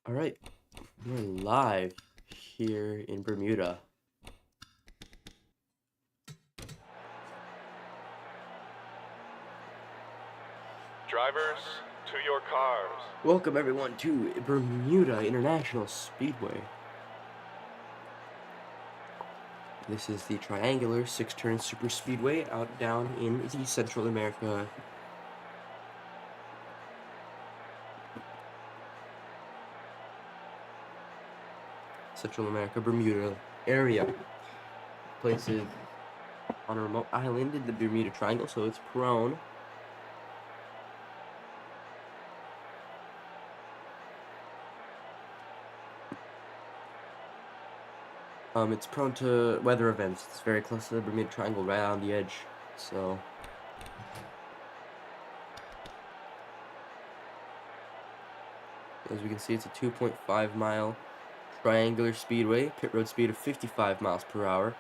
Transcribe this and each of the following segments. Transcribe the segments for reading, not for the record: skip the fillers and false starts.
All right, we're live here in Bermuda. Drivers, to your cars. Welcome everyone to Bermuda International Speedway. This is the triangular 6-turn super speedway out down in the Central America. Bermuda area. Places on a remote island in the Bermuda Triangle, so it's prone it's prone to weather events. It's very close to the Bermuda Triangle, right on the edge. So as we can see, it's a 2.5-mile triangular speedway. Pit road speed of 55 miles per hour,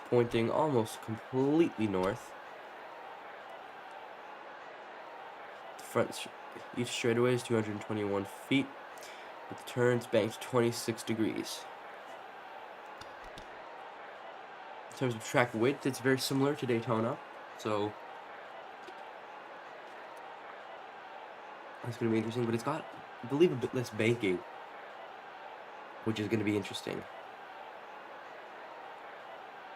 pointing almost completely north. Each straightaway is 221 feet, with the turns banked 26 degrees. In terms of track width, it's very similar to Daytona, so that's going to be interesting, but it's got, I believe, a bit less banking, which is going to be interesting.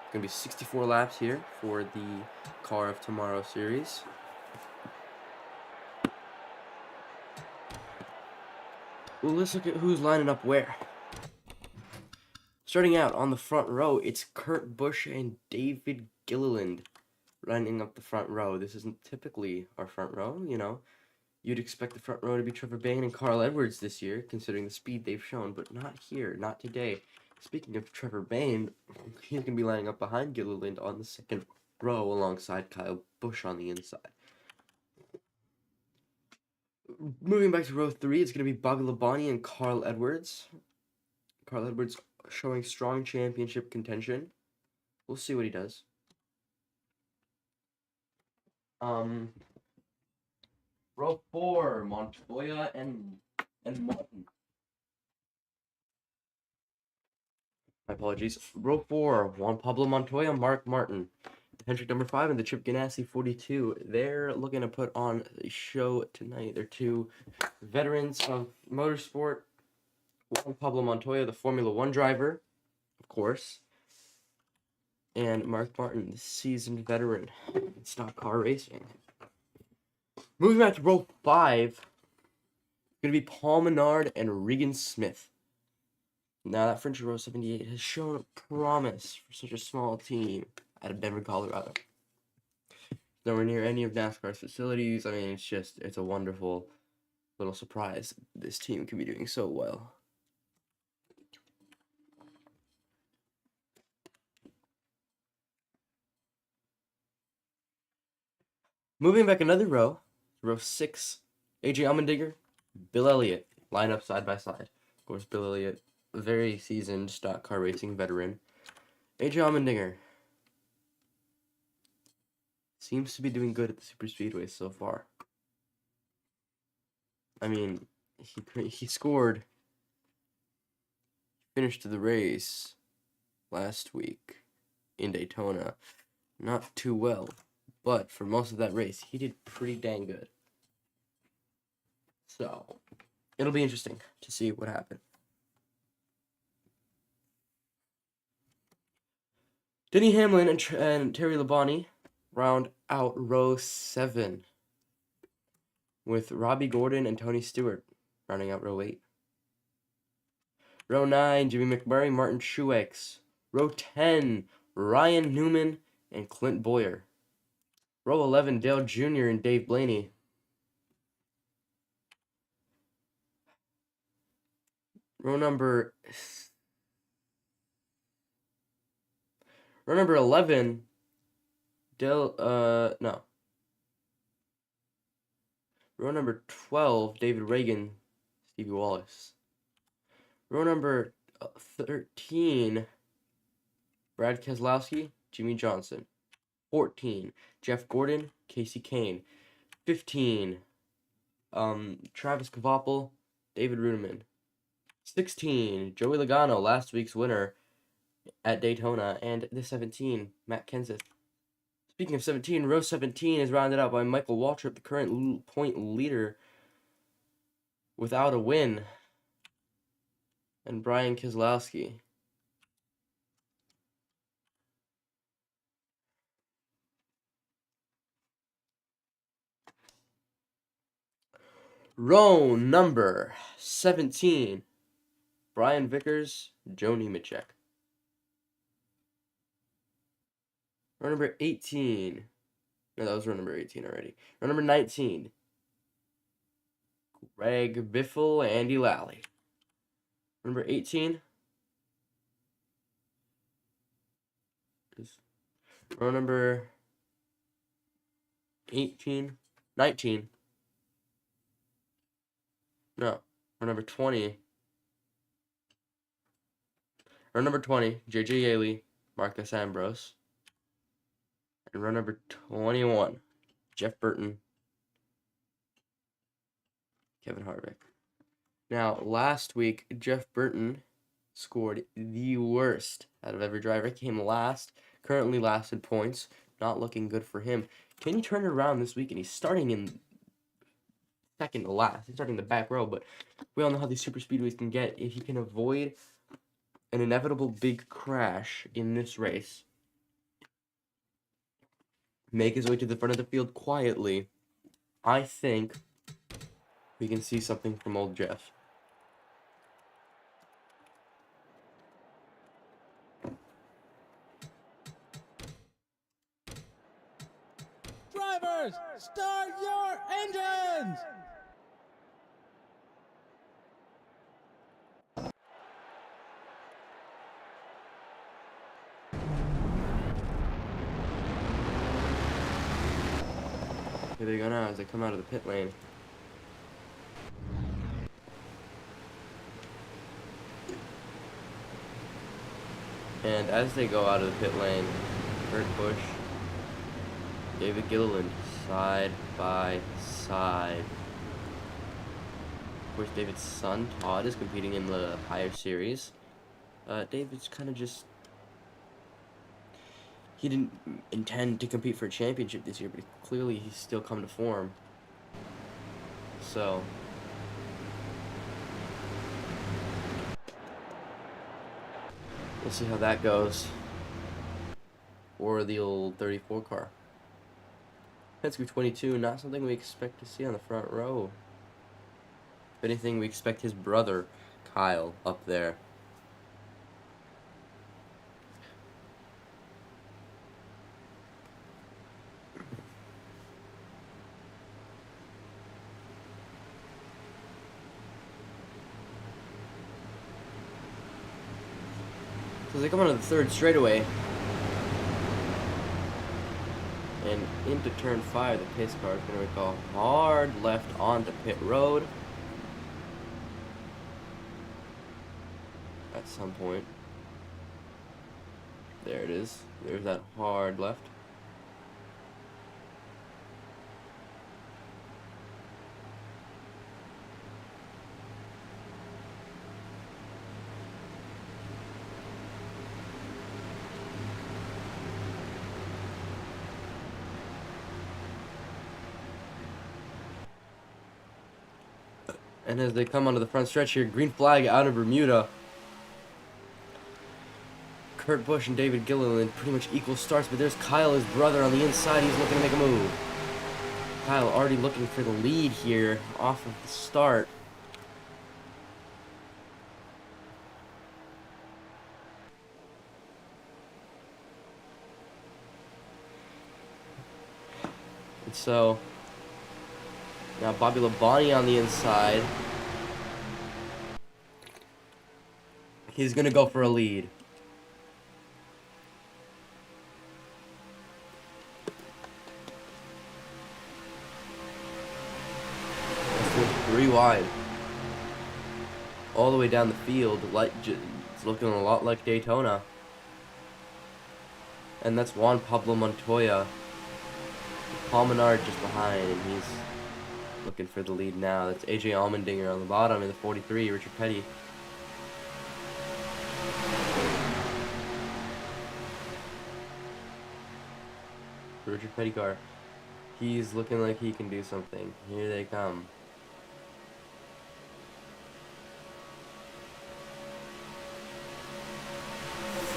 It's going to be 64 laps here for the Car of Tomorrow series. Well, let's look at who's lining up where. Starting out on the front row, it's Kurt Busch and David Gilliland lining up the front row. This isn't typically our front row, you know. You'd expect the front row to be Trevor Bayne and Carl Edwards this year, considering the speed they've shown, but not here, not today. Speaking of Trevor Bayne, he's going to be lining up behind Gilliland on the second row alongside Kyle Busch on the inside. Moving back to row 3, it's going to be Bug Labonte and Carl Edwards. Carl Edwards showing strong championship contention. We'll see what he does. Row 4, Montoya and Martin. My apologies. Row 4, Juan Pablo Montoya, Mark Martin. Hendrick number 5 and the Chip Ganassi 42. They're looking to put on a show tonight. They're two veterans of motorsport. Juan Pablo Montoya, the Formula 1 driver, of course. And Mark Martin, the seasoned veteran in stock car racing. Moving back to row 5, going to be Paul Menard and Regan Smith. Now, that French row 78 has shown promise for such a small team out of Denver, Colorado. Nowhere near any of NASCAR's facilities. I mean, it's a wonderful little surprise. This team can be doing so well. Moving back another row, row 6, AJ Allmendinger, Bill Elliott, line up side by side. Of course, Bill Elliott, a very seasoned stock car racing veteran. AJ Allmendinger seems to be doing good at the super speedway so far. I mean, he scored, finished the race last week in Daytona. Not too well, but for most of that race, he did pretty dang good. So, it'll be interesting to see what happened. Denny Hamlin and Terry Labonte round out row 7, with Robbie Gordon and Tony Stewart rounding out row 8. Row 9, Jimmy McMurray, Martin Truex. Row 10, Ryan Newman and Clint Boyer. Row 11, Dale Jr. and Dave Blaney. Row number 11, Row number 12, David Reagan, Stevie Wallace. Row number 13, Brad Keselowski, Jimmy Johnson. 14, Jeff Gordon, Casey Kane. 15, Travis Kvapil, David Rudiman. 16, Joey Logano, last week's winner at Daytona. And the 17, Matt Kenseth. Speaking of 17, row 17 is rounded out by Michael Waltrip, the current point leader, without a win, and Brian Keselowski. Row number 17, Brian Vickers, Joe Nemechek. Row number 18. No, that was row number 18 already. Row number 19, Greg Biffle, Andy Lally. Number 18 is row number 19. No, row number 20. Row number 20, JJ Yaley, Marcus Ambrose. And row number 21, Jeff Burton, Kevin Harvick. Now, last week, Jeff Burton scored the worst out of every driver. Came last, currently last in points. Not looking good for him. Can he turn it around this week? And he's starting in second to last. He's starting the back row, but we all know how these super speedways can get. If he can avoid an inevitable big crash in this race, make his way to the front of the field quietly, I think we can see something from old Jeff. Drivers, start your engines! Here they go now as they come out of the pit lane. And as they go out of the pit lane, Kurt Busch, David Gilliland, side by side. Of course, David's son, Todd, is competing in the higher series. David's kind of just... He didn't intend to compete for a championship this year, but clearly he's still come to form. So... we'll see how that goes for the old 34 car. Penske 22, not something we expect to see on the front row. If anything, we expect his brother, Kyle, up there. So they come onto the third straightaway. And into turn 5, the pace car is going to make a hard left onto pit road. At some point. There it is. There's that hard left. And as they come onto the front stretch here, green flag out of Bermuda. Kurt Busch and David Gilliland pretty much equal starts, but there's Kyle, his brother, on the inside. He's looking to make a move. Kyle already looking for the lead here off of the start. And so now Bobby Labonte on the inside. He's going to go for a lead. That's 3 wide. All the way down the field. It's looking a lot like Daytona. And that's Juan Pablo Montoya. Paul Menard just behind, and he's looking for the lead now. That's AJ Allmendinger on the bottom in the 43, Richard Petty Richard Pettycar. He's looking like he can do something. Here they come.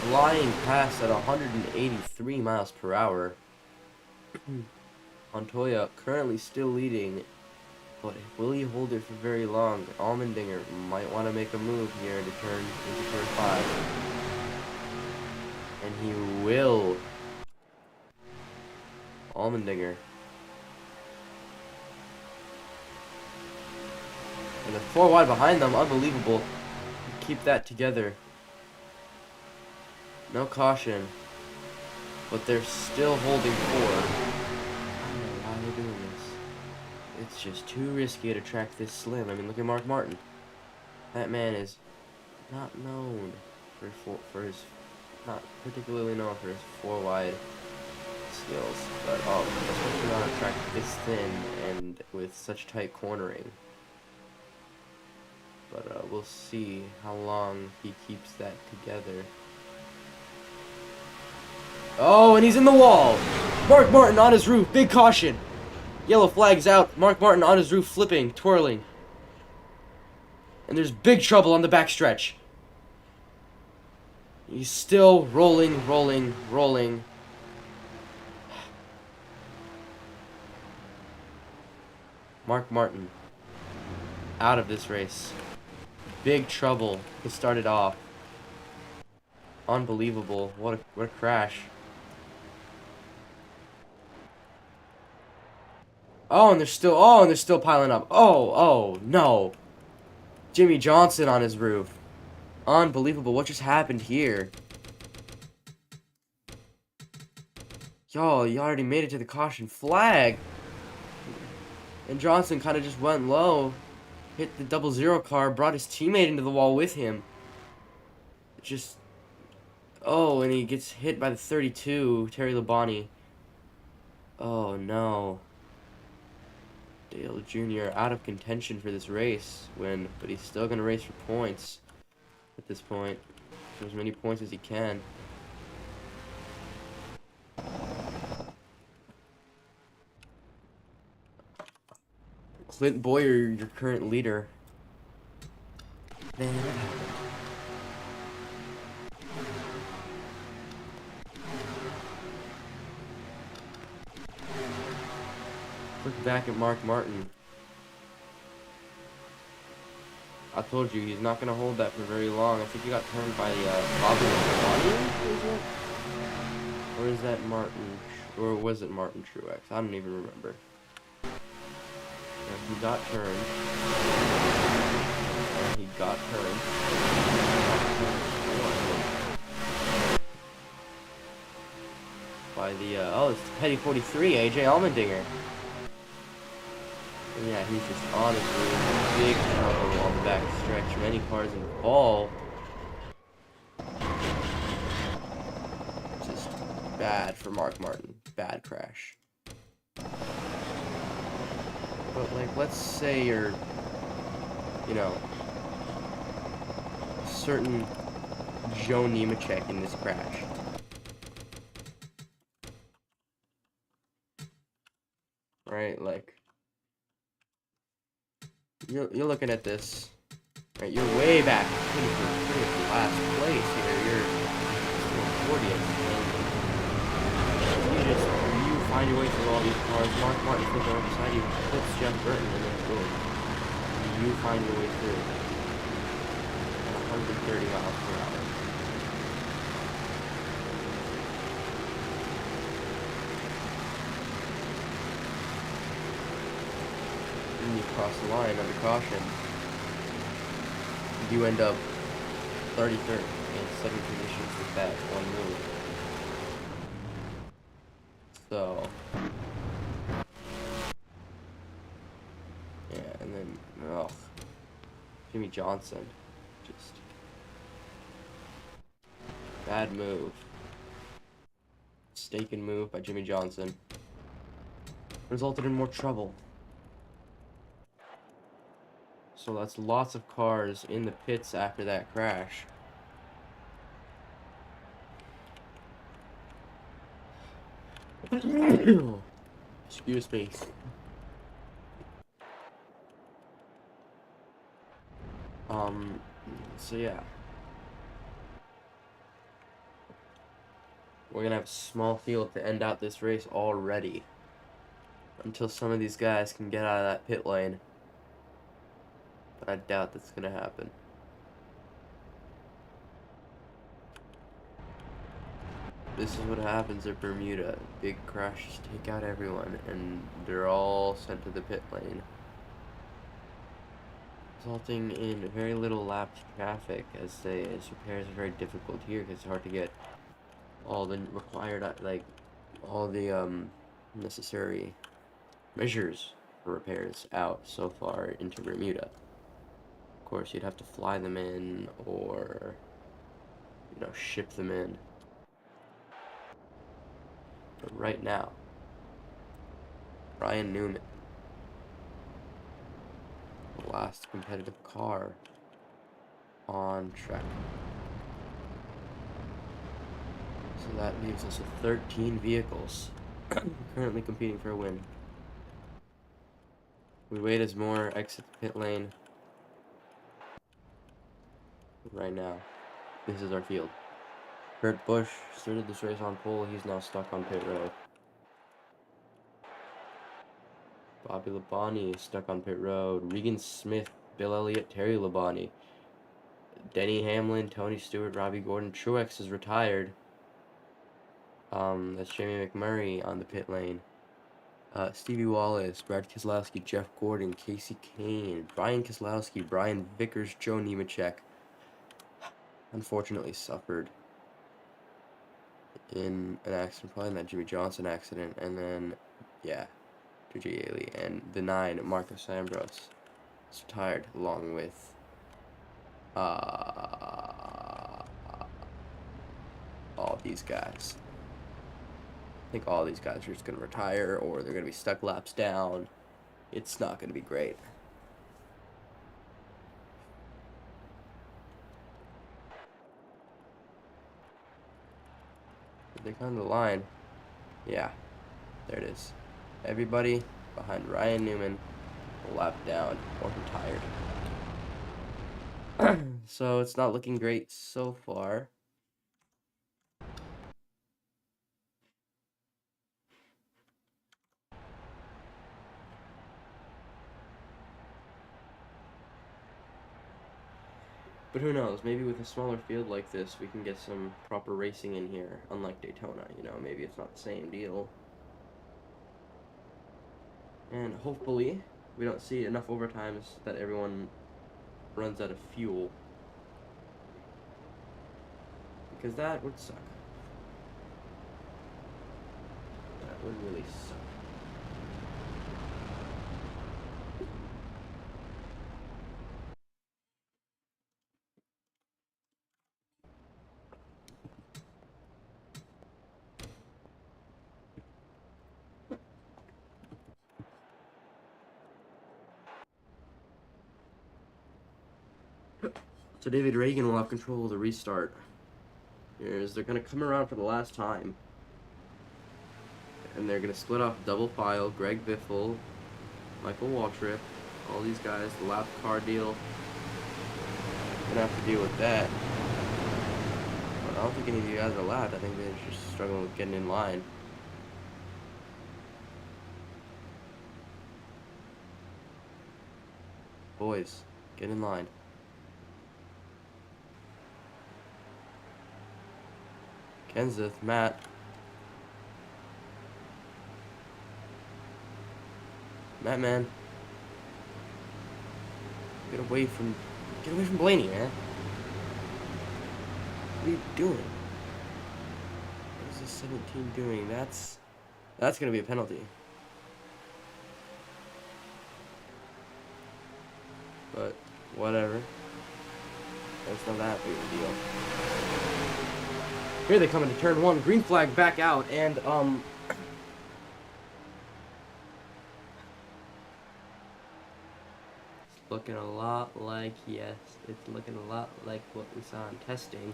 Flying past at 183 miles per hour. Montoya currently still leading, but will he hold it for very long? Allmendinger might want to make a move here into turn 5. And he will. Allmendinger. And the 4 wide behind them, unbelievable. Keep that together. No caution. But they're still holding 4. I don't know why they're doing this. It's just too risky to track this slim. I mean, look at Mark Martin. That man is not known for his not particularly known for his 4 wide skills, but especially on a track this thin and with such tight cornering. But we'll see how long he keeps that together. Oh, and he's in the wall! Mark Martin on his roof, big caution! Yellow flag's out, Mark Martin on his roof flipping, twirling. And there's big trouble on the backstretch. He's still rolling, rolling, rolling. Mark Martin out of this race. Big trouble to start it off. Unbelievable. What a crash. Oh, and they're still piling up. Oh, no. Jimmy Johnson on his roof. Unbelievable. What just happened here? Y'all, you already made it to the caution flag. And Johnson kind of just went low. Hit the 00 car, brought his teammate into the wall with him. Just... Oh, and he gets hit by the 32, Terry Labonte. Oh, no. Dale Jr. out of contention for this race. But he's still going to race for points at this point. For as many points as he can. Clint Boyer, your current leader. Man. Look back at Mark Martin. I told you, he's not going to hold that for very long. I think he got turned by Bobby Labonte, is it? Or is that Martin? Or was it Martin Truex? I don't even remember. He got turned. He got turned. By the, it's Petty 43, AJ Allmendinger. And yeah, he's just on his roof. Big trouble on the back stretch. Many cars involved. Just bad for Mark Martin. Bad crash. But, like, let's say you're, you know, a certain Joe Nemechek in this crash. Right, like, you're looking at this, right, you're way back, pretty much last place here, you're 40th, and you find your way through all these cars. Mark Martin flips over the side, he flips Jeff Burton, and then boom, you find your way through at 130 miles per hour. You cross the line under caution, you end up 33rd in 7 positions with that one move. So, yeah, and then, Jimmy Johnson, just bad move. Mistaken move by Jimmy Johnson. Resulted in more trouble. So that's lots of cars in the pits after that crash. Excuse me. So yeah. We're gonna have a small field to end out this race already. Until some of these guys can get out of that pit lane. But I doubt that's gonna happen. This is what happens at Bermuda. Big crashes take out everyone, and they're all sent to the pit lane, resulting in very little lapped traffic, as repairs are very difficult here because it's hard to get all the required, all the necessary measures for repairs out so far into Bermuda. Of course, you'd have to fly them in or, ship them in. But right now, Ryan Newman, the last competitive car on track. So that leaves us with 13 vehicles currently competing for a win. We wait as more exit the pit lane. Right now, this is our field. Kurt Busch started this race on pole. He's now stuck on pit road. Bobby Labonte is stuck on pit road. Regan Smith, Bill Elliott, Terry Labonte, Denny Hamlin, Tony Stewart, Robbie Gordon. Truex is retired. That's Jamie McMurray on the pit lane. Stevie Wallace, Brad Keselowski, Jeff Gordon, Casey Kane, Brian Keselowski, Brian Vickers, Joe Nemechek. Unfortunately suffered in an accident, probably in that Jimmy Johnson accident, and then, yeah, J.J. Haley, and the 9, Marcos Ambrose, is retired, along with, all these guys. I think all these guys are just going to retire, or they're going to be stuck laps down. It's not going to be great. They come to the line. Yeah, there it is. Everybody behind Ryan Newman, a lap down or retired. So it's not looking great so far. But who knows, maybe with a smaller field like this, we can get some proper racing in here, unlike Daytona, maybe it's not the same deal. And hopefully, we don't see enough overtimes that everyone runs out of fuel. Because that would suck. That would really suck. So David Reagan will have control of the restart. They're going to come around for the last time. And they're going to split off double file. Greg Biffle, Michael Waltrip, all these guys, the lap car deal. Going to have to deal with that. But I don't think any of you guys are lapped. I think they're just struggling with getting in line. Boys, get in line. Kenseth, Matt. Matt, man. Get away from Blaney, man. What are you doing? What is this 17 doing? That's gonna be a penalty. But whatever. That's not that big of a deal. Here they come into turn 1, green flag back out, and it's looking a lot like, yes, it's looking a lot like what we saw in testing.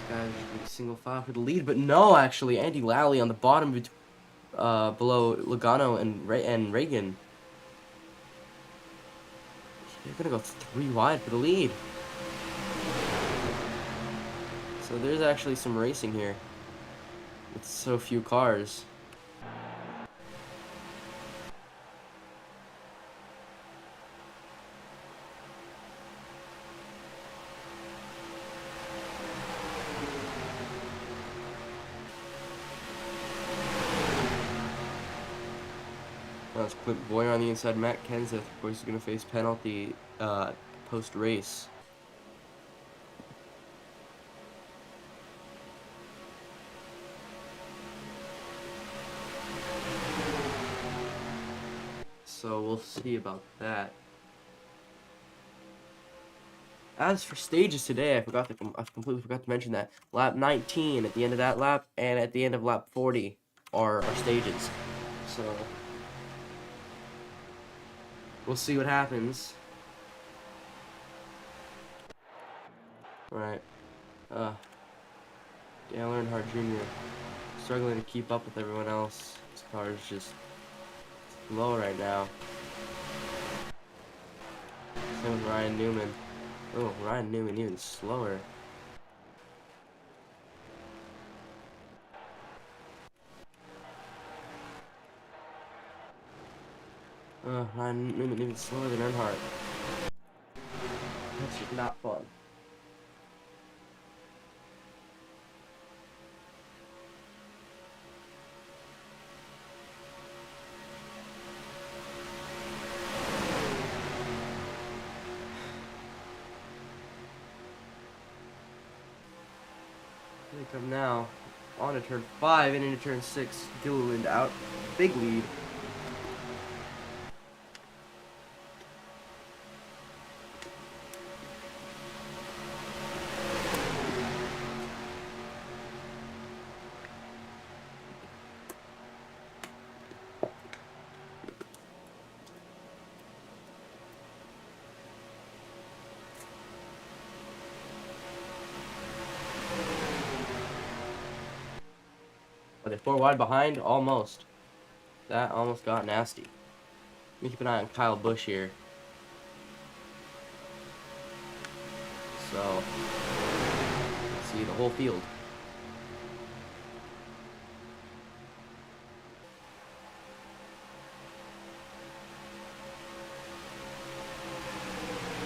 Guys are single file for the lead, but no, actually, Andy Lally on the bottom below Logano and Reagan. They're gonna go 3 wide for the lead. So there's actually some racing here with so few cars. That's Clint Boyer on the inside. Matt Kenseth, of course, is going to face penalty post-race. So we'll see about that. As for stages today, I completely forgot to mention that lap 19 at the end of that lap and at the end of lap 40 are our stages. So we'll see what happens. Alright. Dale Earnhardt Jr. struggling to keep up with everyone else. His car is just low right now. Same with Ryan Newman. Oh, Ryan Newman even slower. Ryan Newman even slower than Earnhardt. That's just not fun. Here they come now. On to turn 5 and into turn 6. Gilliland out. Big lead. Are they 4 wide behind? Almost. That almost got nasty. Let me keep an eye on Kyle Busch here. So, let's see the whole field.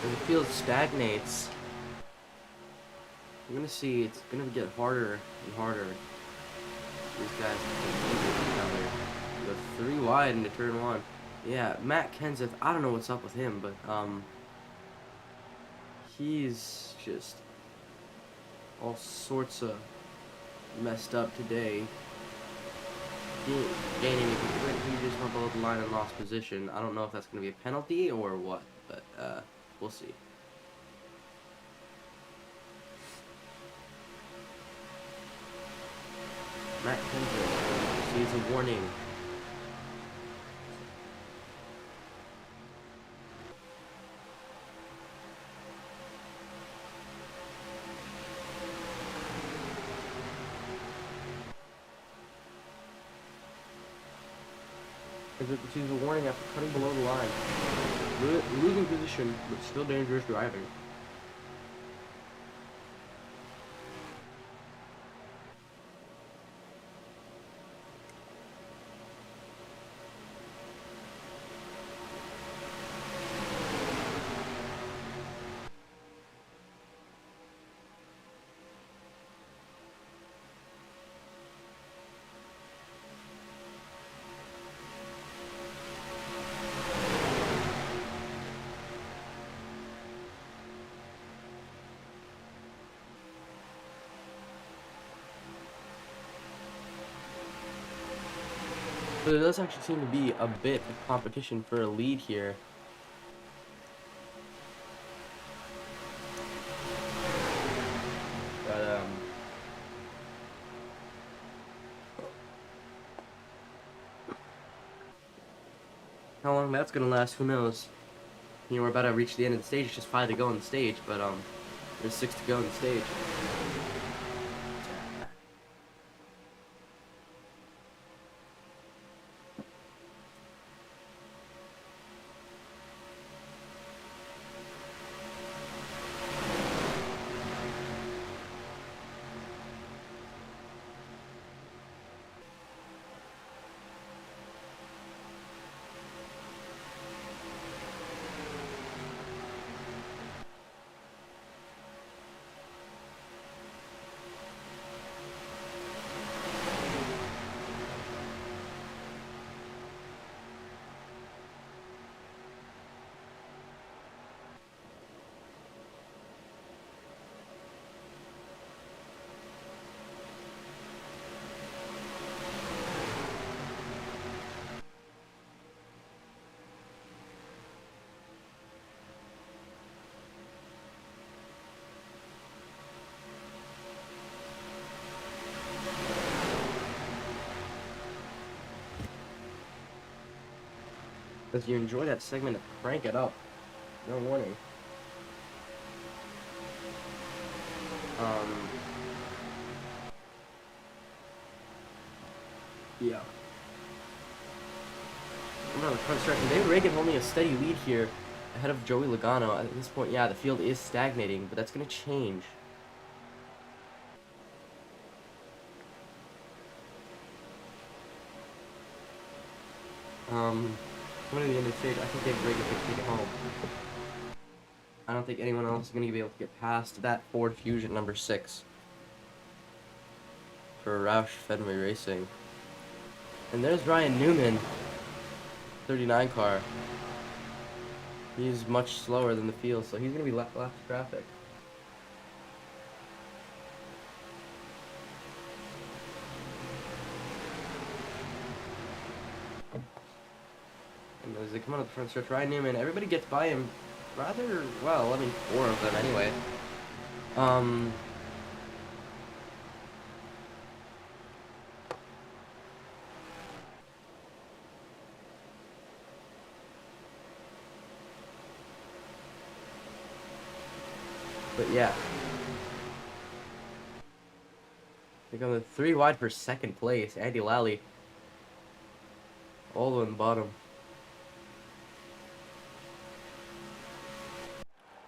As the field stagnates, you're gonna see it's gonna get harder and harder. These guys go 3 wide into turn 1. Yeah, Matt Kenseth, I don't know what's up with him, but he's just all sorts of messed up today. He just went below the line and lost position. I don't know if that's going to be a penalty or what, but we'll see. Matt Kenseth sees a warning. Kenseth receives a warning after cutting below the line. Losing position, but still dangerous driving. But there does actually seem to be a bit of competition for a lead here. But, how long that's gonna last, who knows? You know, we're about to reach the end of the stage. It's just 5 to go on the stage, but, there's 6 to go on the stage. If you enjoy that segment, crank it up. No warning. Yeah. Remember the front stretch, and David Reagan holding a steady lead here ahead of Joey Logano. At this point, yeah, the field is stagnating, but that's going to change. Coming to the end of the stage, I think David Reagan can take it home. I don't think anyone else is going to be able to get past that Ford Fusion number 6 for Roush Fenway Racing. And there's Ryan Newman, 39 car. He's much slower than the field, so he's going to be left traffic. And as they come out of the front stretch, Ryan Newman, everybody gets by him rather well. I mean, 4 of them anyway. But yeah. They come 3 wide for second place. Andy Lally. All the way in the bottom.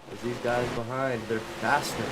As these guys behind, they're faster.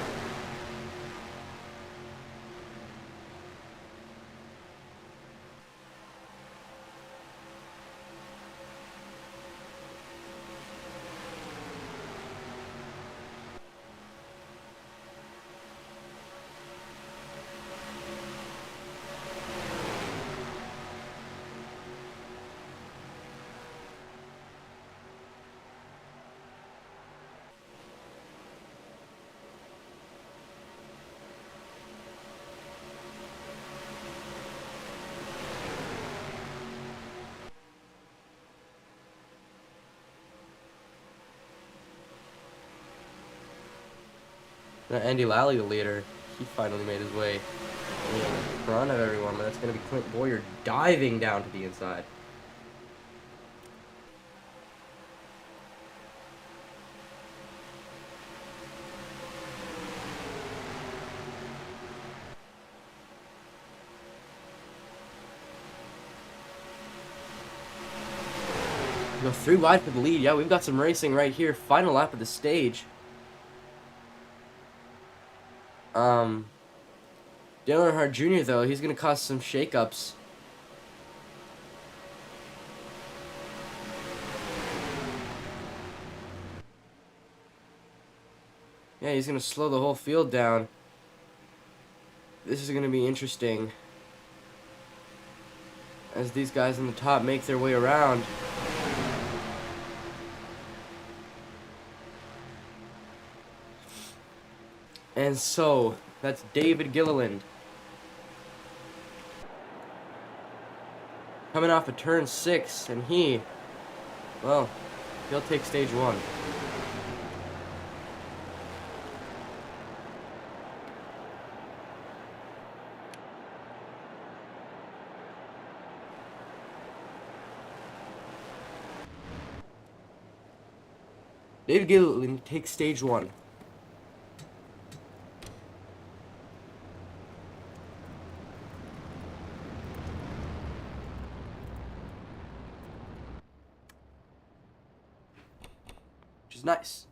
Now Andy Lally, the leader, he finally made his way in front of everyone, but that's going to be Clint Boyer diving down to the inside. Go 3 wide for the lead. Yeah, we've got some racing right here. Final lap of the stage. Dale Earnhardt Jr., though, he's going to cause some shakeups. Yeah, he's going to slow the whole field down. This is going to be interesting as these guys on the top make their way around. And so, that's David Gilliland. Coming off of turn 6, and well, he'll take stage 1. David Gilliland takes stage 1. Which is nice.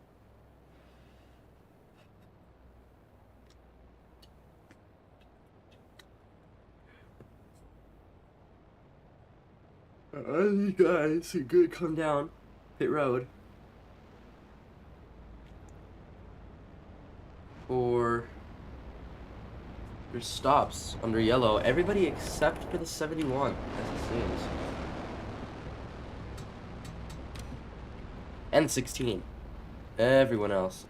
You guys are good. Come down pit road for your stops under yellow. Everybody except for the 71, as it seems, and 16. Everyone else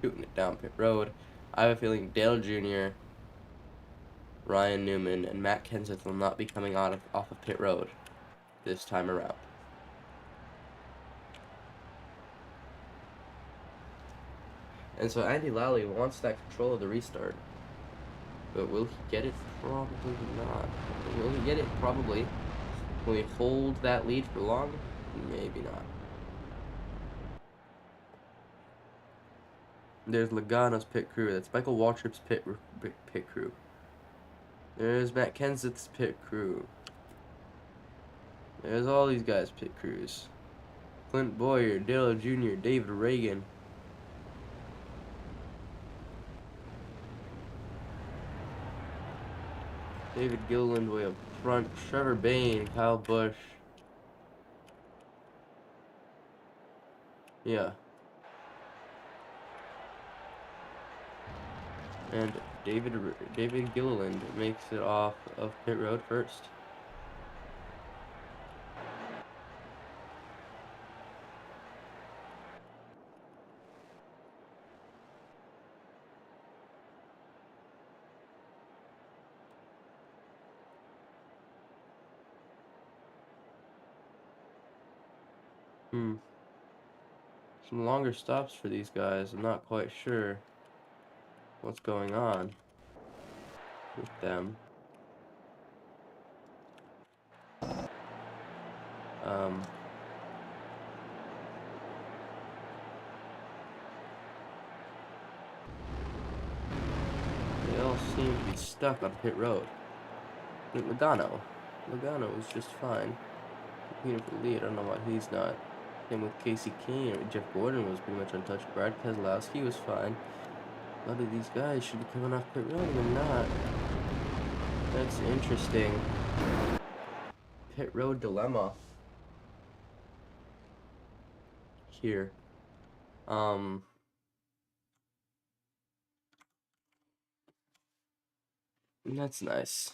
shooting it down pit road. I have a feeling Dale Jr., Ryan Newman, and Matt Kenseth will not be coming off of pit road this time around. And so Andy Lally wants that control of the restart. But will he get it? Probably not. Will he get it? Probably. Will he hold that lead for long? Maybe not. There's Logano's pit crew. That's Michael Waltrip's pit crew. There's Matt Kenseth's pit crew. There's all these guys' pit crews. Clint Boyer, Dale Jr., David Reagan. David Gilliland way up front. Trevor Bayne, Kyle Busch. Yeah. And David Gilliland makes it off of pit road first. Some longer stops for these guys. I'm not quite sure what's going on with them. They all seem to be stuck on pit road. I mean, Logano was just fine. Competing for the lead. I don't know why he's not. Same with Casey Kane. Jeff Gordon was pretty much untouched. Brad Keselowski was fine. A lot of these guys should be coming off pit road and they're not. That's interesting. Pit road dilemma here. That's nice.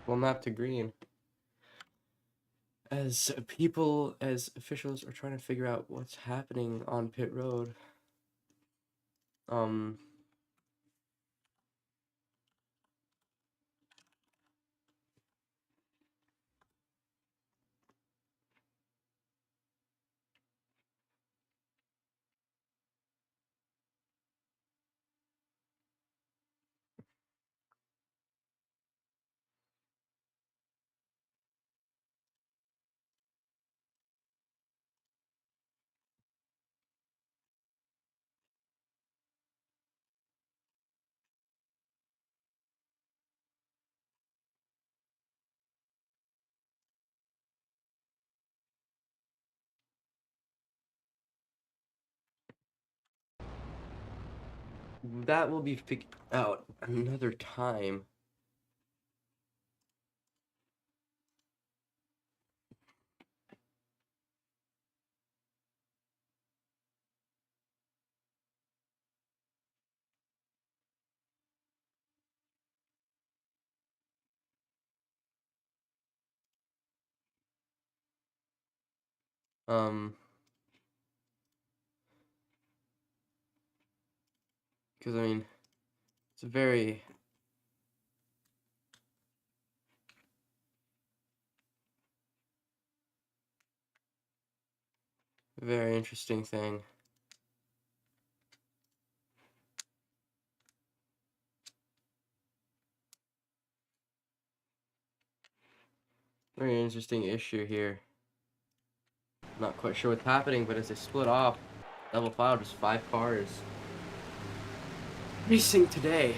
Well, not to green. As officials are trying to figure out what's happening on pit road. That will be figured out another time. Because I mean, it's a very very interesting thing. Very interesting issue here. Not quite sure what's happening, but as they split off, level 5, just 5 cars racing today.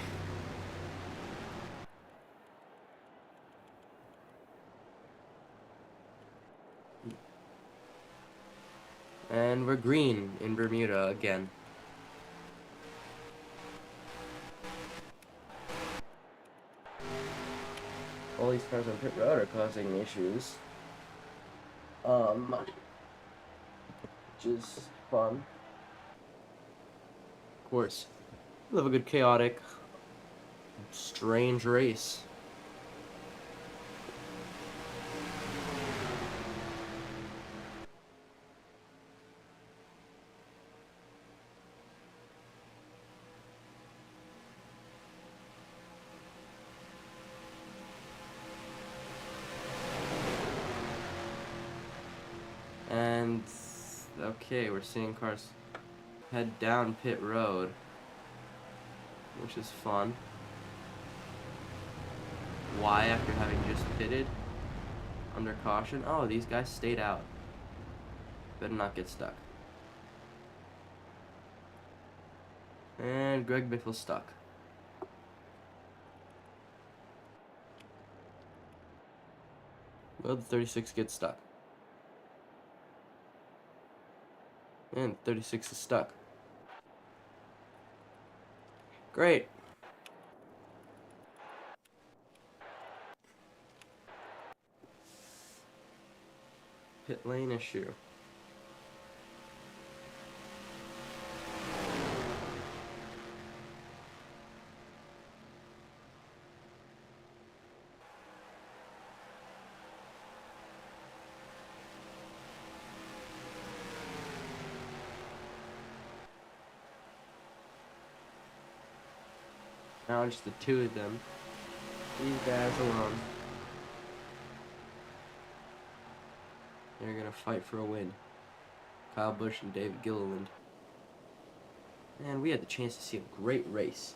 And we're green in Bermuda again. All these cars on pit road are causing issues. Which is fun. Of course, we'll have a good chaotic, strange race. And okay, we're seeing cars head down pit road, which is fun. Why, after having just pitted under caution? Oh, these guys stayed out. Better not get stuck. And Greg Biffle's stuck. Well, the 36 gets stuck. And 36 is stuck. Great. Pit lane issue. Now just the two of them. These guys alone. They're gonna fight for a win. Kyle Busch and David Gilliland. And we had the chance to see a great race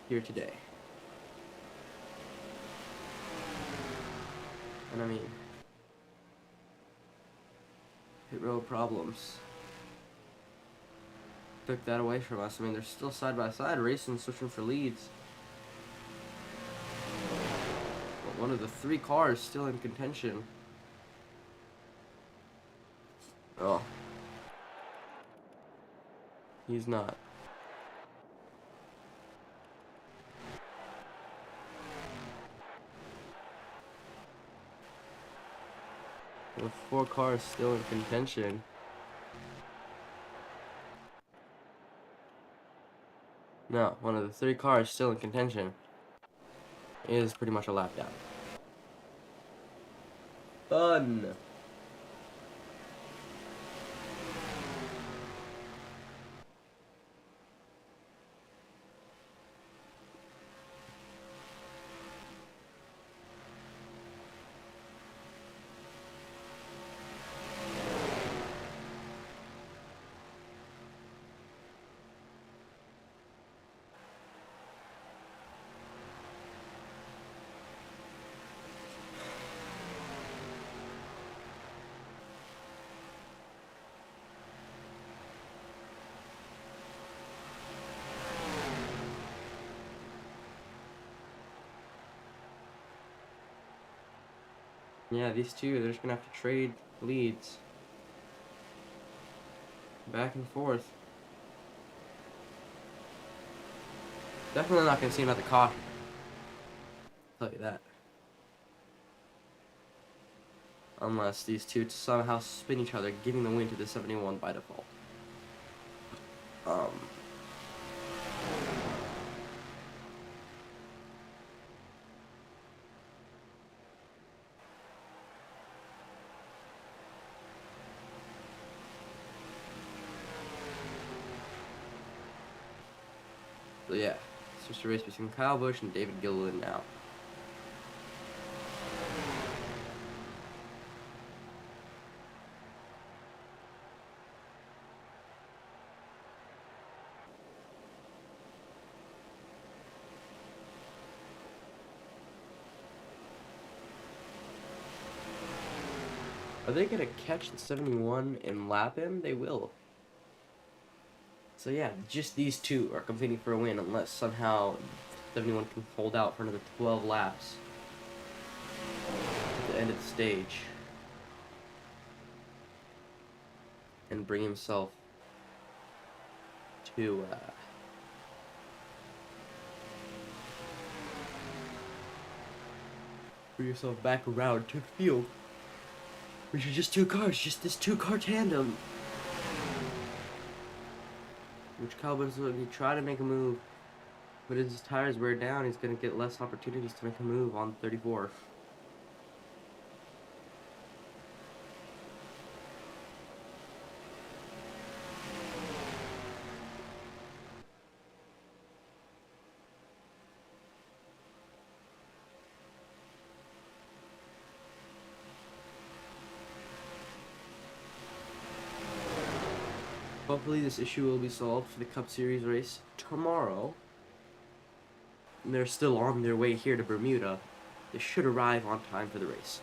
here today. And I mean, pit road problems took that away from us. I mean, they're still side by side racing, switching for leads. But one of the 3 cars still in contention. Oh. He's not. With 4 cars still in contention. No, one of the 3 cars still in contention is pretty much a lap down. Fun! Yeah, these two, they're just gonna have to trade leads. Back and forth. Definitely not going to see him at the caution. I'll tell you that. Unless these two somehow spin each other, giving the win to the 71 by default. So yeah, it's just a race between Kyle Busch and David Gilliland now. Are they going to catch the 71 and lap him? They will. So yeah, just these two are competing for a win unless somehow 71 can hold out for another 12 laps at the end of the stage and bring himself to bring yourself back around to the field, which is just two cars, just this two-car tandem. Which Calvin's going to try to make a move, but as his tires wear down, he's going to get less opportunities to make a move on 34. Hopefully this issue will be solved for the Cup Series race tomorrow. And they're still on their way here to Bermuda. They should arrive on time for the race.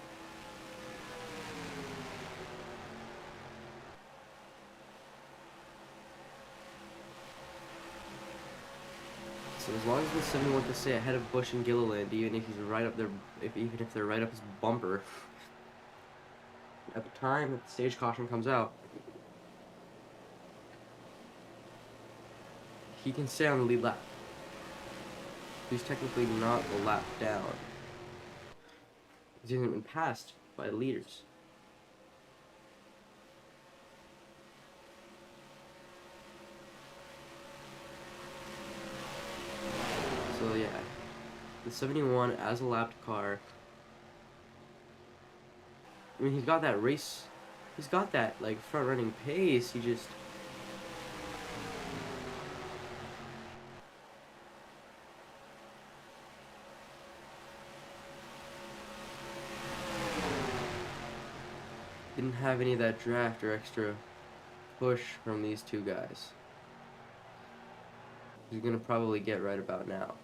So as long as the 71 can stay ahead of Busch and Gilliland, even if he's right up there, even if they're right up his bumper, at the time that the stage caution comes out, he can stay on the lead lap. He's technically not a lap down. He hasn't been passed by the leaders. So yeah, the 71 as a lapped car. I mean, he's got that race, he's got that like front running pace. He just didn't have any of that draft or extra push from these two guys. He's gonna probably get right about now.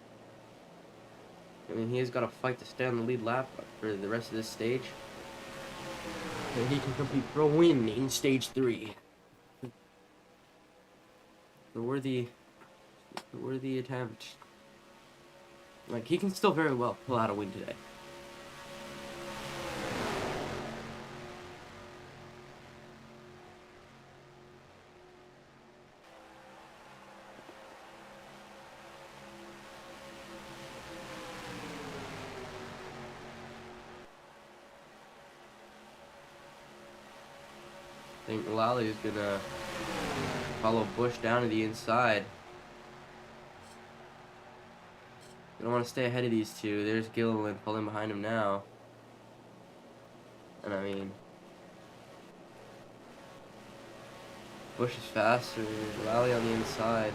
I mean, he has got to fight to stay on the lead lap for the rest of this stage. And he can compete for a win in stage 3. A worthy attempt. Like, he can still very well pull out a win today. I think Lally is gonna follow Busch down to the inside. I don't want to stay ahead of these two. There's Gilliland falling behind him now. And I mean, Busch is faster. Lally on the inside.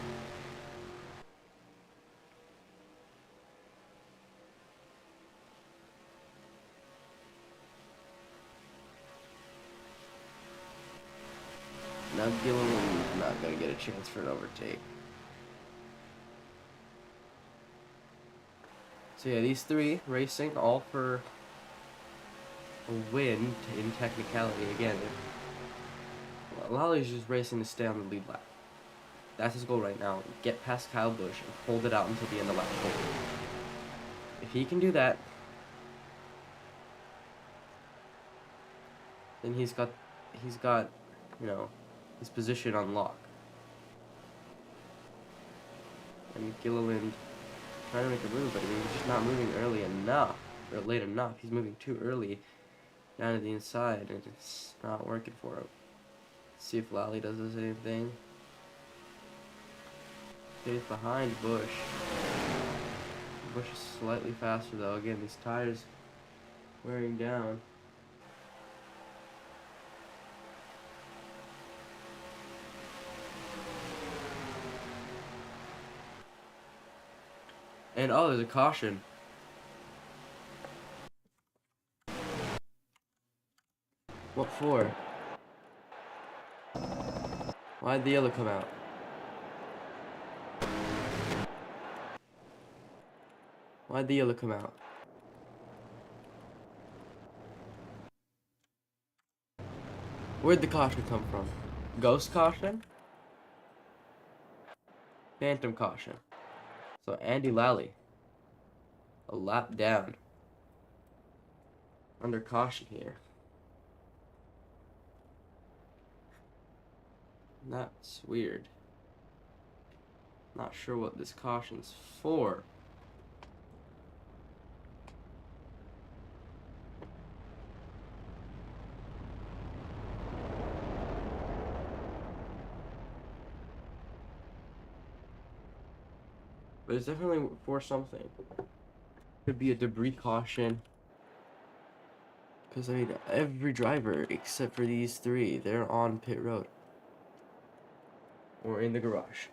Now Gilliland's not gonna get a chance for an overtake. So yeah, these three racing all for a win in technicality. Again, Lally's just racing to stay on the lead lap. That's his goal right now. Get past Kyle Busch and hold it out until the end of lap 4. If he can do that, then he's got, you know, his position on lock. And Gilliland trying to make a move, but I mean, he's just not moving early enough, or late enough. He's moving too early down to the inside, and it's not working for him. Let's see if Lally does the same thing. Stays behind Bush. Bush is slightly faster though. Again, these tires wearing down. And oh, there's a caution. What for? Why'd the yellow come out? Why'd the yellow come out? Where'd the caution come from? Ghost caution? Phantom caution. So Andy Lally, a lap down. Under caution here. That's weird. Not sure what this caution's for. But it's definitely for something. Could be a debris caution. Because, I mean, every driver except for these three, they're on pit road. Or in the garage.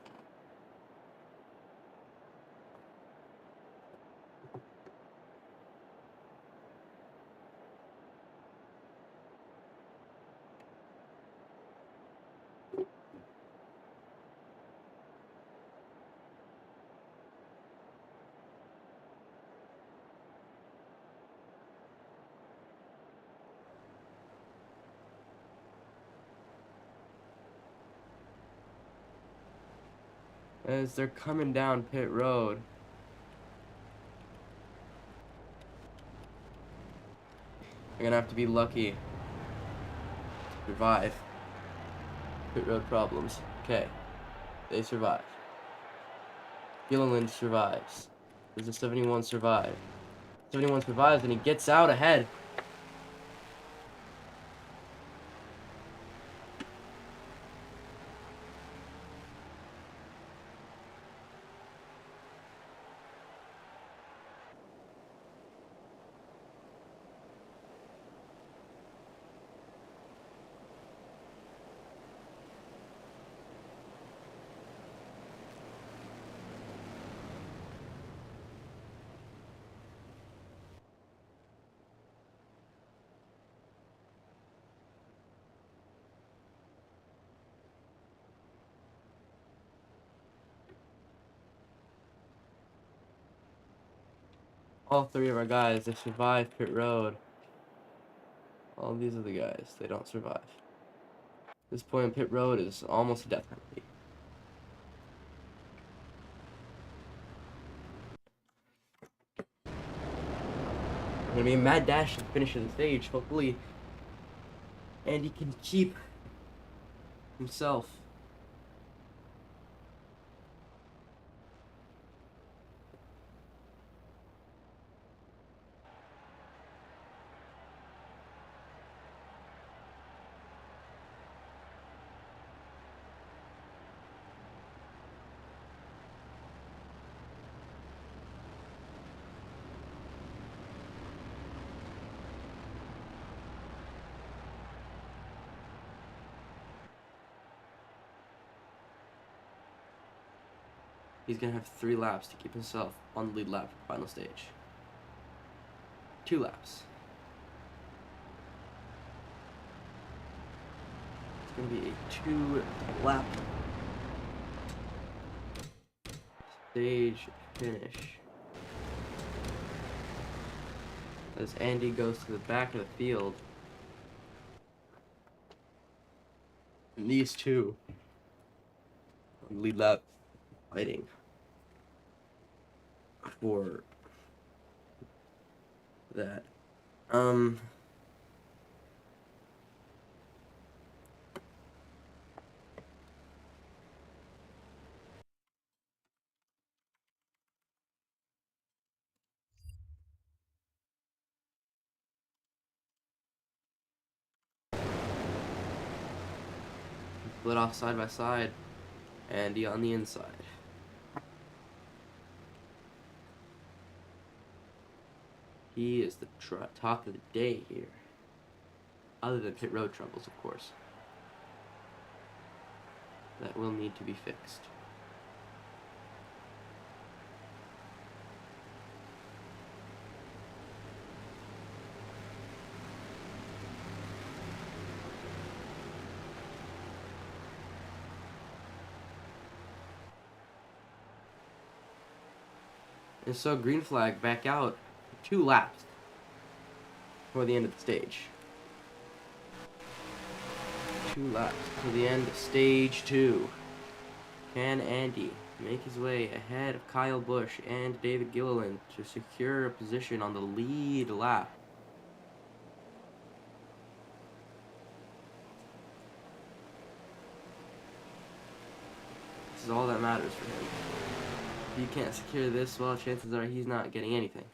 As they're coming down pit road. They're gonna have to be lucky to survive pit road problems. Okay, they survive. Gilliland survives. Does the 71 survive? 71 survives and he gets out ahead. All three of our guys, they survive pit road. All these are the guys, they don't survive. This point in pit road is almost a death penalty. Gonna be a mad dash to finish the stage, hopefully. And he can keep himself. He's gonna have 3 laps to keep himself on the lead lap for the final stage. 2 laps. It's gonna be a 2-lap stage finish. As Andy goes to the back of the field. And these two on the lead lap fighting for that. split off side by side. Andy on the inside. He is the talk of the day here. Other than pit road troubles, of course. That will need to be fixed. And so green flag back out 2 laps for the end of the stage. 2 laps to the end of stage 2. Can Andy make his way ahead of Kyle Busch and David Gilliland to secure a position on the lead lap? This is all that matters for him. If he can't secure this, well, chances are he's not getting anything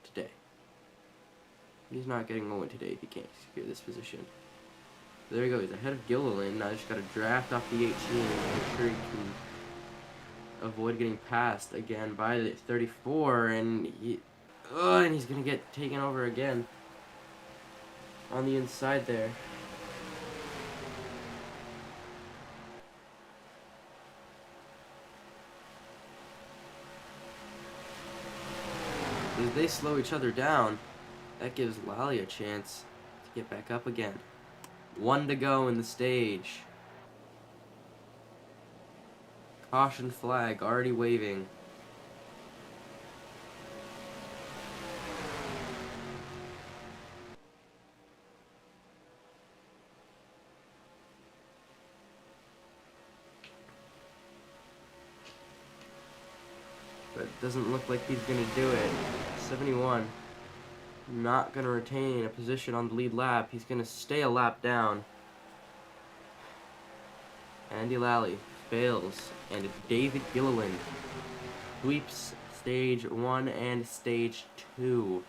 today. He's not getting going today if he can't secure this position. There he goes, ahead of Gilliland. Now just got to draft off the 18 and make sure he can avoid getting passed again by the 34, and he's gonna get taken over again on the inside there. As they slow each other down, that gives Lally a chance to get back up again. 1 to go in the stage. Caution flag already waving. But it doesn't look like he's gonna do it. 71. Not gonna retain a position on the lead lap. He's gonna stay a lap down. Andy Lally fails, and David Gilliland sweeps stage 1 and stage 2.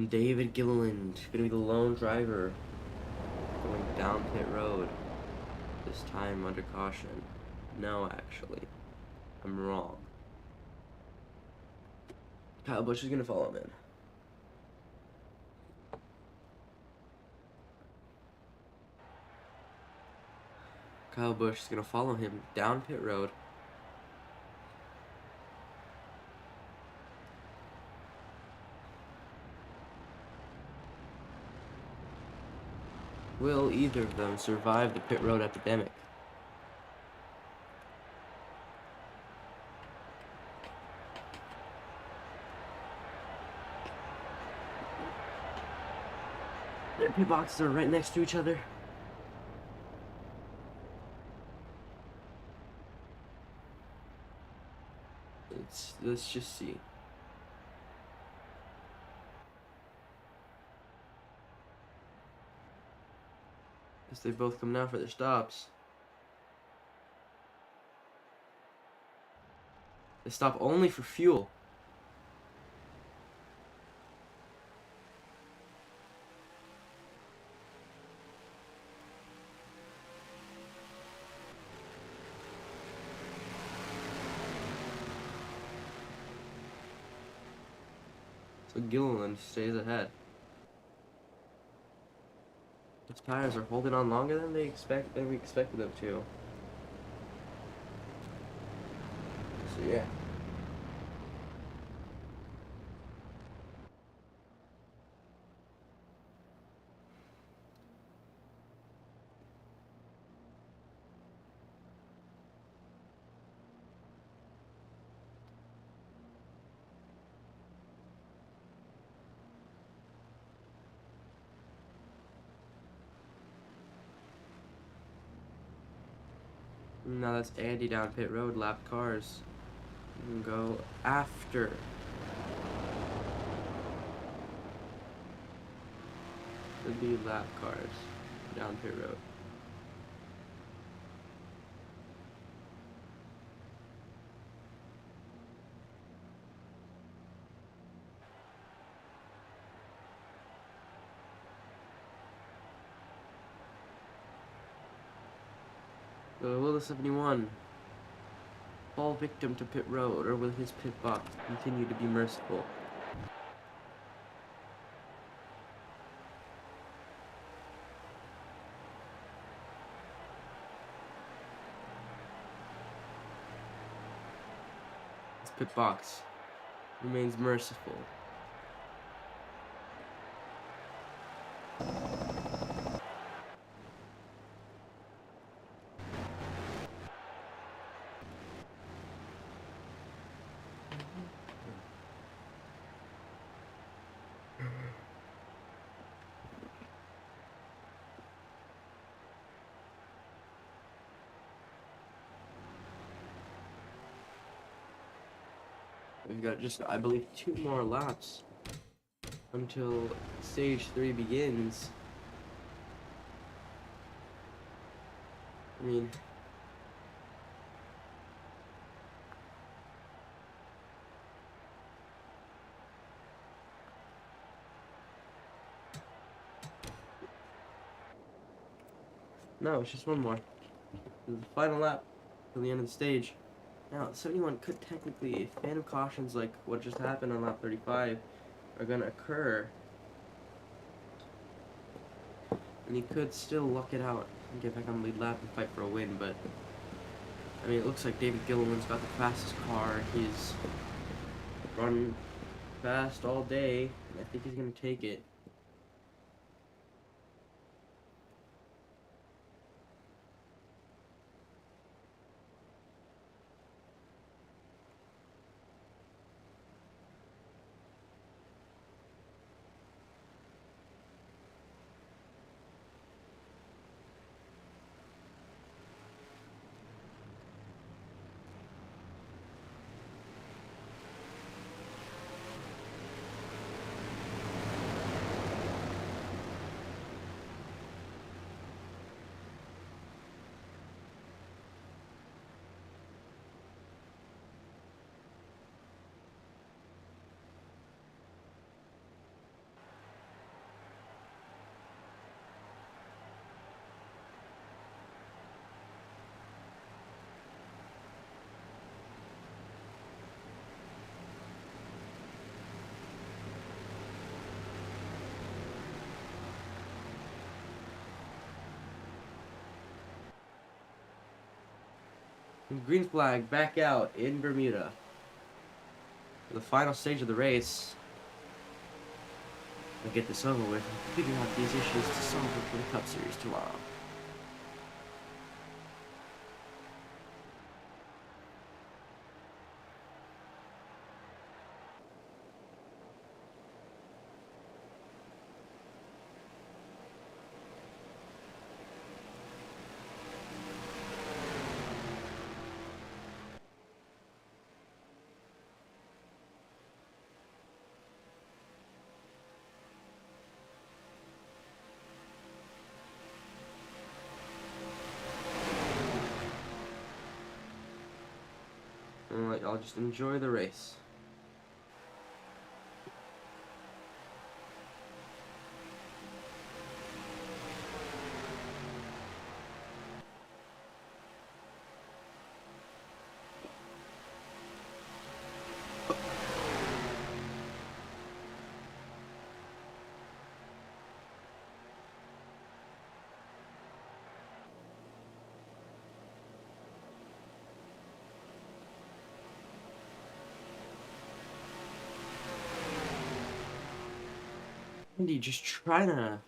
David Gilliland gonna be the lone driver going down pit road. This time under caution. No, actually, I'm wrong. Kyle Busch is gonna follow him in. Kyle Busch is gonna follow him down pit road. Will either of them survive the pit road epidemic? Their pit boxes are right next to each other. Let's just see. As they both come down for their stops. They stop only for fuel. So Gilliland stays ahead. His tires are holding on longer than we expected them to. So yeah. Now that's Andy down pit road, lap cars. You can go after. It'd be lap cars down pit road. Will the 71 fall victim to pit road, or will his pit box continue to be merciful? His pit box remains merciful. We've got just, I believe, 2 more laps until stage 3 begins. I mean, no, it's just 1 more. This is the final lap till the end of the stage. Now, 71 could technically, if phantom cautions like what just happened on lap 35 are gonna occur, and he could still luck it out and get back on the lead lap and fight for a win, but I mean, it looks like David Gilliland's got the fastest car. He's run fast all day, and I think he's gonna take it. And green flag back out in Bermuda. For the final stage of the race. We'll get this over with and figure out these issues to solve it for the Cup Series tomorrow. And let y'all just enjoy the race. Andy just trying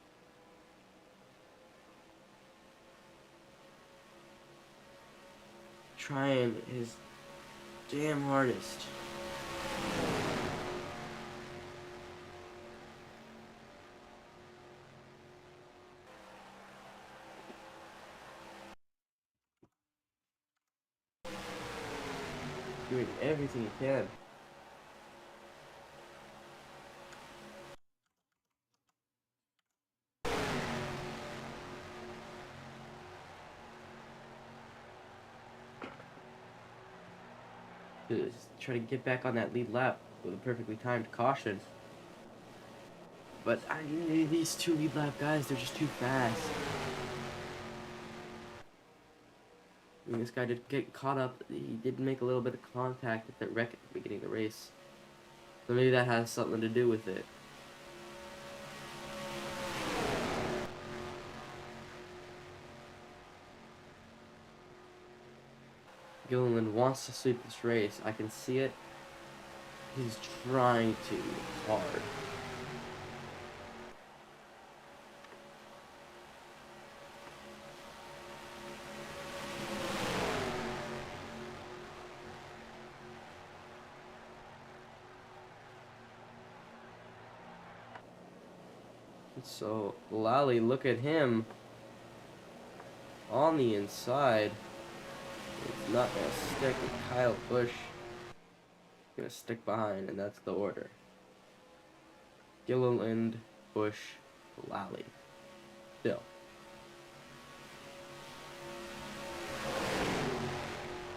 his damn hardest. doing everything he can. To try to get back on that lead lap with a perfectly timed caution. But these two lead lap guys, they're just too fast. I mean, this guy did get caught up. He did make a little bit of contact at that wreck at the beginning of the race. So maybe that has something to do with it. Gilliland wants to sweep this race. I can see it. He's trying to hard. So Lally, look at him on the inside. It's not gonna stick with Kyle Busch. He's gonna stick behind, and that's the order. Gilliland, Busch, Lally. Still.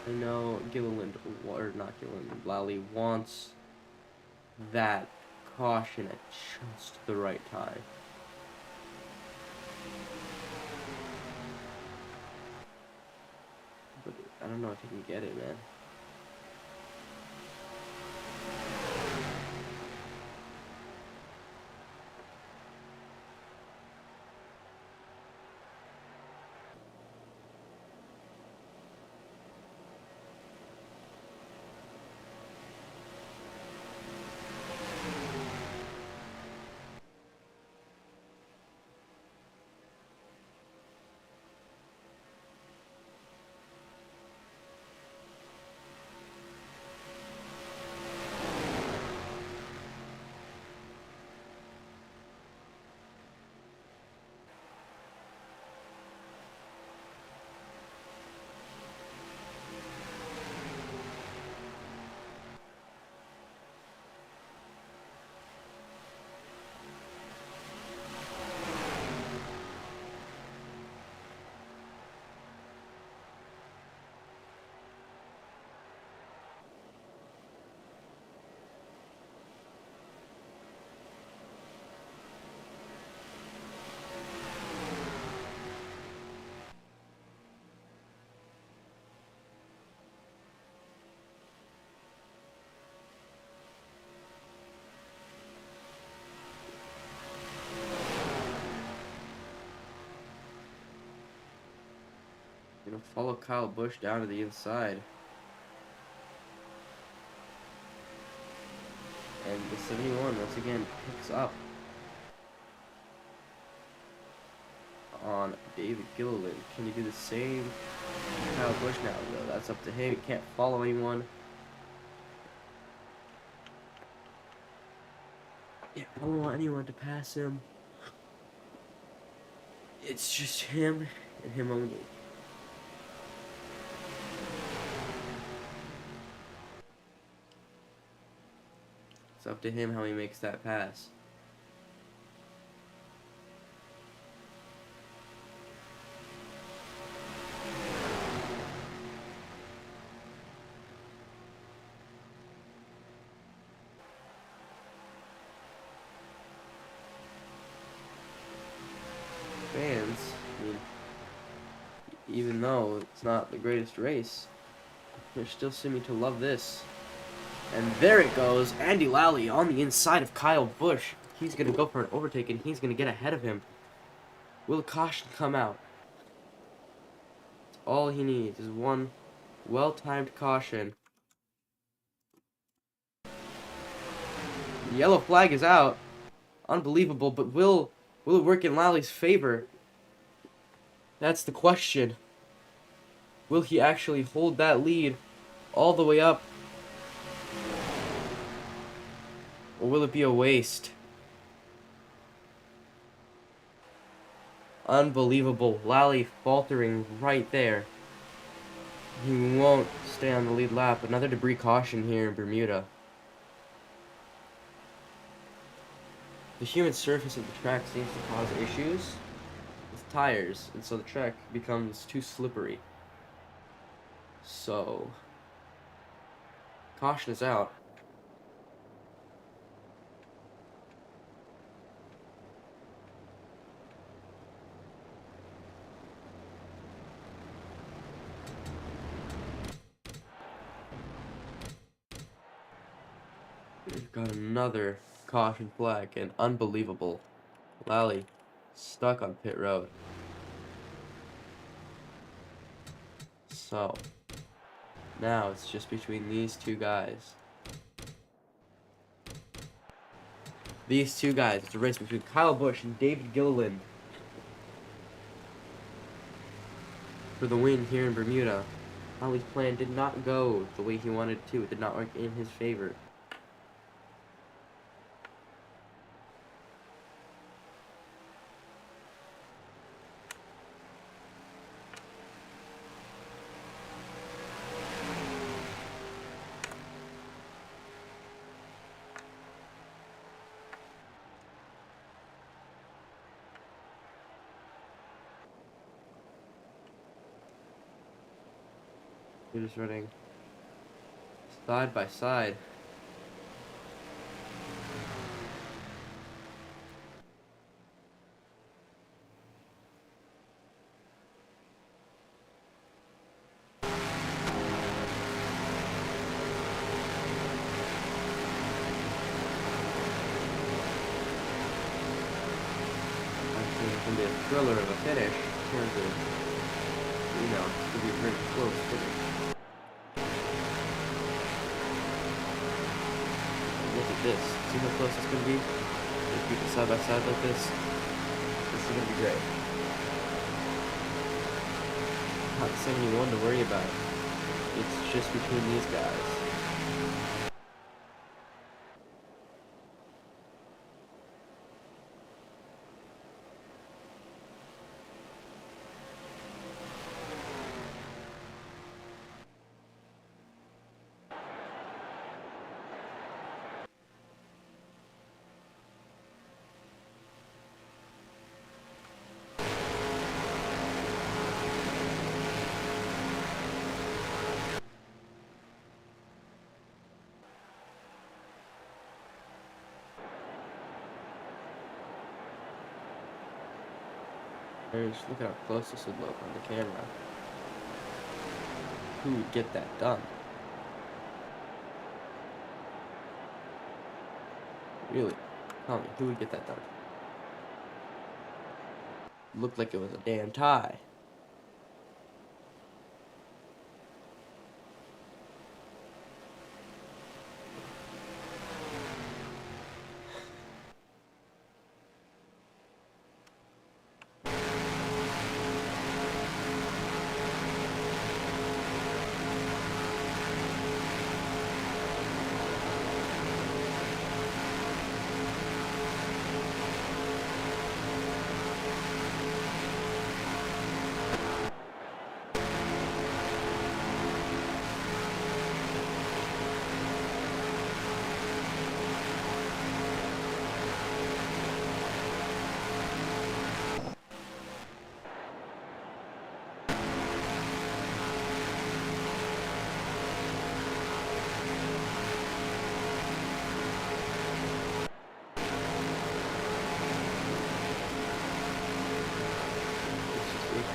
I know Gilliland, or not Gilliland, Lally wants that caution at just the right time. But I don't know if he can get it, man. Gonna follow Kyle Busch down to the inside. And the 71 once again picks up on David Gilliland. Can he do the same to Kyle Busch now, though? That's up to him. He can't follow anyone. Yeah, I don't want anyone to pass him. It's just him and him only. It's up to him how he makes that pass. Fans, I mean, even though it's not the greatest race, they're still seeming to love this. And there it goes, Andy Lally on the inside of Kyle Busch. He's going to go for an overtake, and he's going to get ahead of him. Will a caution come out? All he needs is one well-timed caution. The yellow flag is out. Unbelievable, but will it work in Lally's favor? That's the question. Will he actually hold that lead all the way up? Or will it be a waste? Unbelievable. Lally faltering right there. He won't stay on the lead lap. Another debris caution here in Bermuda. The humid surface of the track seems to cause issues with tires, and so the track becomes too slippery. So, caution is out. We've got another caution flag, and unbelievable. Lally stuck on pit road. So, now it's just between these two guys. These two guys. It's a race between Kyle Busch and David Gilliland for the win here in Bermuda. Lally's plan did not go the way he wanted it to. It did not work in his favor. They're just running side by side. Actually, it's going to be a thriller of a finish in terms of, you know, it's going to be a very close finish. Look at this. See how close it's going to be? If we keep it side by side like this, this is going to be great. Not 71 to worry about. It's just between these guys. Just look at how close this would look on the camera. Who would get that done? Really? Tell me, who would get that done? Looked like it was a damn tie.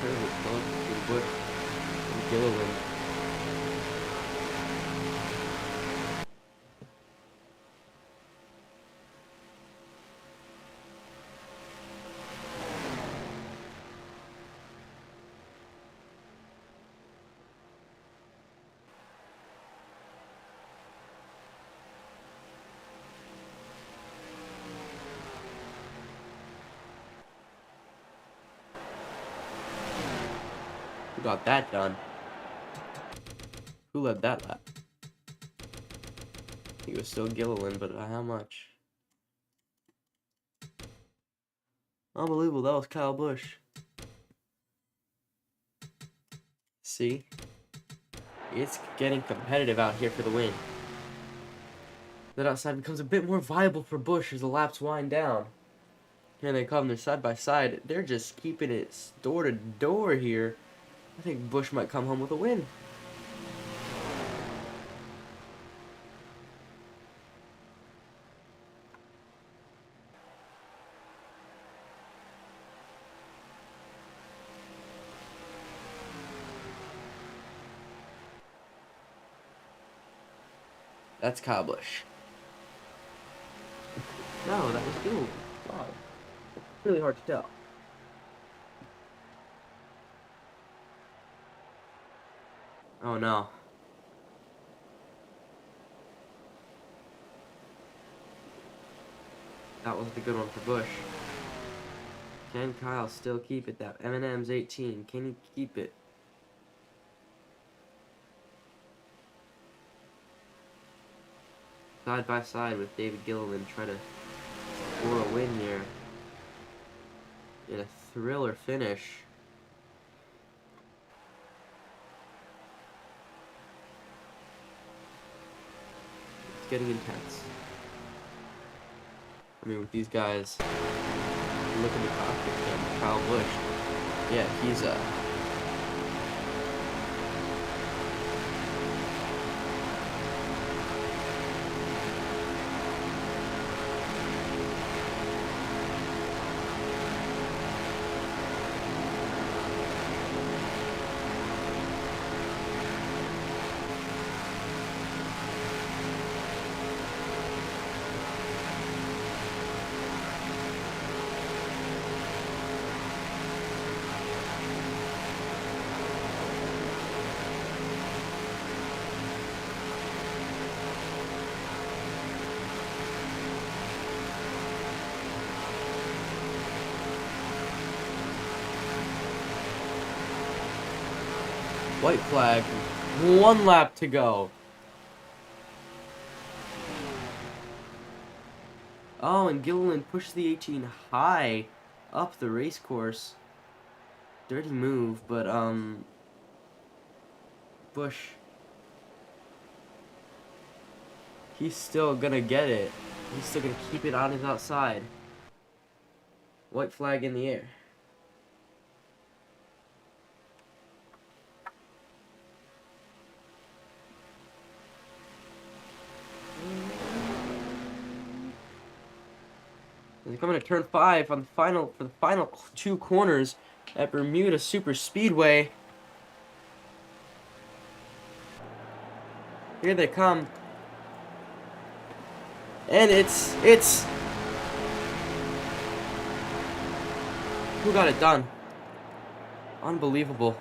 Incredible club with Bush and Gilliland. Who got that done? Who led that lap? He was still Gilliland, but how much? Unbelievable, that was Kyle Busch. See? It's getting competitive out here for the win. That outside becomes a bit more viable for Busch as the laps wind down. Here they come, they're side by side. They're just keeping it door to door here. I think Busch might come home with a win. That's Kyle Busch. No, that was Gil. Wow. Really hard to tell. Oh no. That was the good one for Busch. Can Kyle still keep it? That M&M's 18. Can he keep it? Side by side with David Gilliland, try to score a win here in a thriller finish. It's getting intense. I mean, with these guys, look at the cockpit cam, Kyle Busch. Yeah, he's white flag. 1 lap to go. Oh, and Gilliland pushed the 18 high up the race course. Dirty move, but Busch, he's still gonna get it. He's still gonna keep it on his outside. White flag in the air. They're coming to turn 5 on for the final 2 corners at Bermuda Super Speedway. Here they come. And it's who got it done? Unbelievable.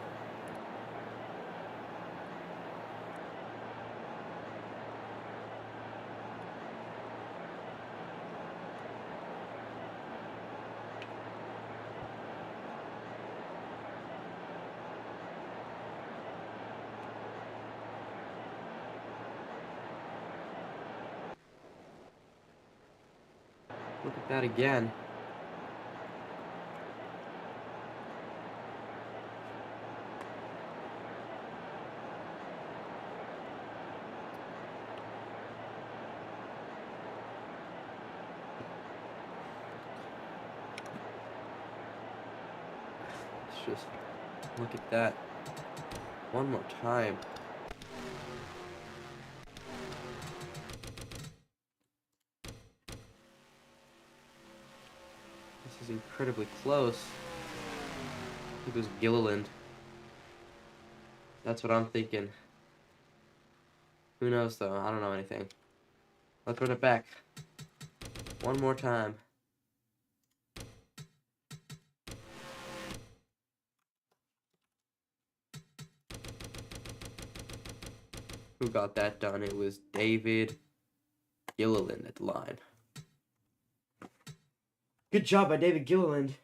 Look at that again. Let's just look at that one more time. This is incredibly close. I think it was Gilliland. That's what I'm thinking. Who knows though? I don't know anything. Let's run it back. One more time. Who got that done? It was David Gilliland at the line. Good job by David Gilliland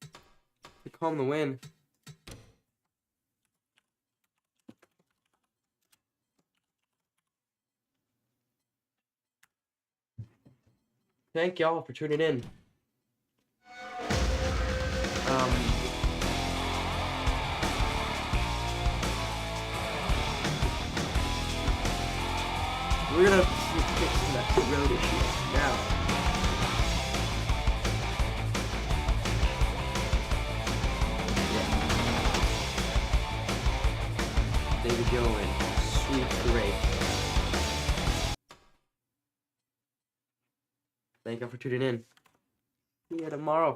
to calm the win. Thank y'all for tuning in. we're gonna fix that road issue now. David Gillen sweeps the race. Thank you for tuning in. See you tomorrow.